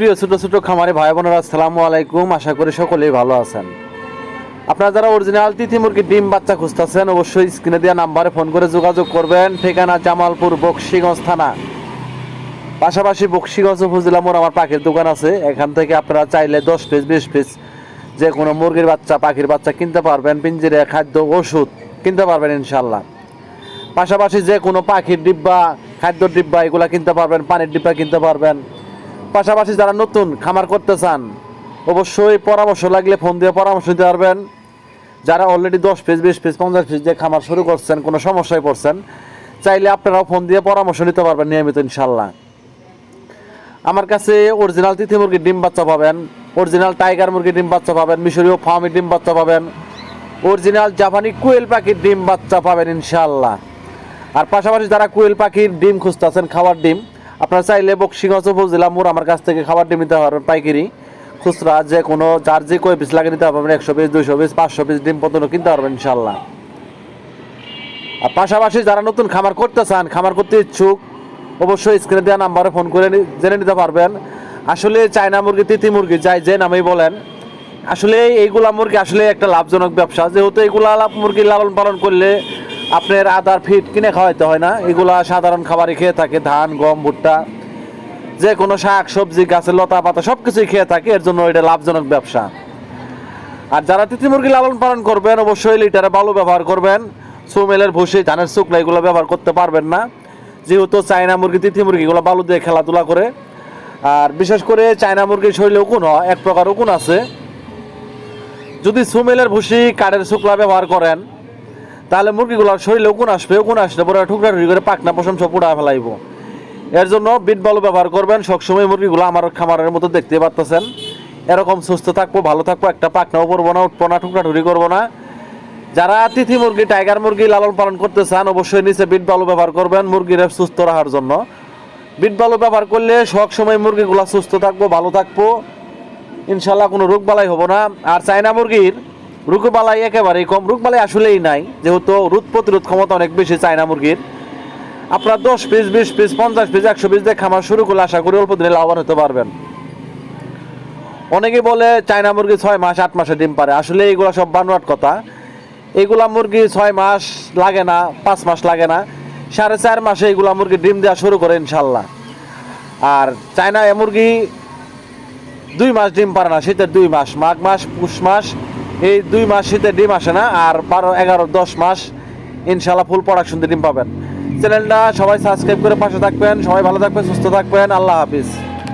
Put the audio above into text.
প্রিয় ছোট ছোট খামারি ভাই বোনেরা, আসসালামু আলাইকুম। আশা করি সকলেই ভালো আছেন। আপনারা যারা অরিজিনাল তিথি মুরগির ডিম বাচ্চা খুঁজতেছেন, অবশ্যই স্ক্রিনে দেওয়া নাম্বারে ফোন করে যোগাযোগ করবেন। ঠিকানা জামালপুর, বকশীগঞ্জ থানা, পাশাপাশি বকশীগঞ্জ উপজেলা মোড় আমার পাখির দোকান আছে। এখান থেকে আপনারা চাইলে 10 পিস 20 পিস যে কোনো মুরগির বাচ্চা, পাখির বাচ্চা কিনতে পারবেন। পিঞ্জিরে খাদ্য, ওষুধ কিনতে পারবেন ইনশাল্লাহ। পাশাপাশি যে কোনো পাখির ডিব্বা, খাদ্যর ডিব্বা এগুলো কিনতে পারবেন, পানির ডিব্বা কিনতে পারবেন। পাশাপাশি যারা নতুন খামার করতে চান, অবশ্যই পরামর্শ লাগলে ফোন দিয়ে পরামর্শ দিতে পারবেন। যারা অলরেডি 10 পিস 20 পিস 50 পিস যে খামার শুরু করছেন, কোনো সমস্যায় পড়ছেন, চাইলে আপনারাও ফোন দিয়ে পরামর্শ নিতে পারবেন নিয়মিত ইনশাল্লাহ। আমার কাছে অরিজিনাল তিথি মুরগির ডিম বাচ্চা পাবেন, অরিজিনাল টাইগার মুরগির ডিম বাচ্চা পাবেন, মিশরীয় ফার্মের ডিম বাচ্চা পাবেন, অরিজিনাল জাপানি কোয়েল পাখির ডিম বাচ্চা পাবেন ইনশাল্লাহ। আর পাশাপাশি যারা কোয়েল পাখির ডিম খুঁজতেছেন, খাবার ডিম, আপনারা চাইলে বকশীগঞ্জ উপজেলা মোড় আমার কাছ থেকে খাবার ডিম নিতে পারবেন পাইকারি, খুচরা যে কোনো, যার যে কয় পিস লাগে নিতে পারবেন। 100 পিস 200 পিস 500 পিস ডিম পর্যন্ত কিনতে পারবেন ইনশাল্লাহ। আর পাশাপাশি যারা নতুন খামার করতে চান, খামার করতে ইচ্ছুক, অবশ্যই স্ক্রিনে দেওয়া নাম্বারে ফোন করে জেনে নিতে পারবেন। আসলে চায়না মুরগি, তিথি মুরগি যাই যে নামেই বলেন, আসলে এইগুলা মুরগি আসলে একটা লাভজনক ব্যবসা। যেহেতু এইগুলা মুরগি লালন পালন করলে আপনার আদার ফিড কিনে খাওয়াইতে হয় না, এগুলা সাধারণ খাবারই খেয়ে থাকে। ধান, গম, ভুট্টা, যে কোনো শাক সবজি, গাছের লতা পাতা সব কিছুই খেয়ে থাকে। এর জন্য এটা লাভজনক ব্যবসা। আর যারা তিথি মুরগি লালন পালন করবেন, অবশ্যই লিটারে বালু ব্যবহার করবেন। সুমেলের ভুসি, ধানের শুকনা এগুলো ব্যবহার করতে পারবেন না, যেহেতু চায়না মুরগি, তিথি মুরগিগুলো বালু দিয়ে খেলাধুলা করে। আর বিশেষ করে চায়না মুরগির শরীরে উকুন হয়, এক প্রকার উকুন আছে। যদি সুমেলের ভুসি, কাঠের শুকলা ব্যবহার করেন, তাহলে মুরগিগুলোর শরীরে উকুন আসবে। উকুন আসলে পরে টুকরা টুকরি করে পাকনা পশম সব পুড়া ফেলাইব। এর জন্য বিট বালু ব্যবহার করবেন। সবসময় মুরগিগুলো আমার খামারের মতো দেখতে পারতেছেন, এরকম সুস্থ থাকবো, ভালো থাকবো, একটা পাকনাও পড়বো না, উঠবো না, টুকরা টুকরি করবো না। যারা তিথি মুরগি, টাইগার মুরগি লালন পালন করতে চান, অবশ্যই নিচে বিট বালু ব্যবহার করবেন মুরগির সুস্থ রাখার জন্য। বিট বালু ব্যবহার করলে সব সময় মুরগিগুলো সুস্থ থাকবো, ভালো থাকবো ইনশাল্লাহ, কোনো রোগ বালাই হবো না। আর চায়না মুরগির রোগ বালাই একেবারেই কম, রোগ বালাই আসলেই নাই, যেহেতু রোগ প্রতিরোধ ক্ষমতা অনেক বেশি চায়না মুরগির। আপনার 10 পিস 20 পিস 50 পিস 100 পিস দিয়ে খামার শুরু করলে আশা করি অল্প দিনে লাভবান হতে পারবেন। অনেকে বলে চায়না মুরগি 6 মাস 8 মাসে ডিম পারে, আসলে এইগুলা সব বানোয়াট কথা। এইগুলা মুরগি 6 মাস লাগে না, 5 মাস লাগে না, 4.5 মাসে এইগুলা মুরগি ডিম দেওয়া শুরু করে ইনশাল্লাহ। আর চায়না মুরগি 2 মাস ডিম পারে না, শীতের 2 মাস, মাঘ মাস, পুষ মাস, এই 2 মাস শীতের ডিম আসে না। আর 12 11 10 মাস ইনশাল্লাহ ফুল প্রোডাকশন দিয়ে ডিম পাবেন। চ্যানেলটা সবাই সাবস্ক্রাইব করে পাশে থাকবেন। সবাই ভালো থাকবেন, সুস্থ থাকবেন। আল্লাহ হাফিজ।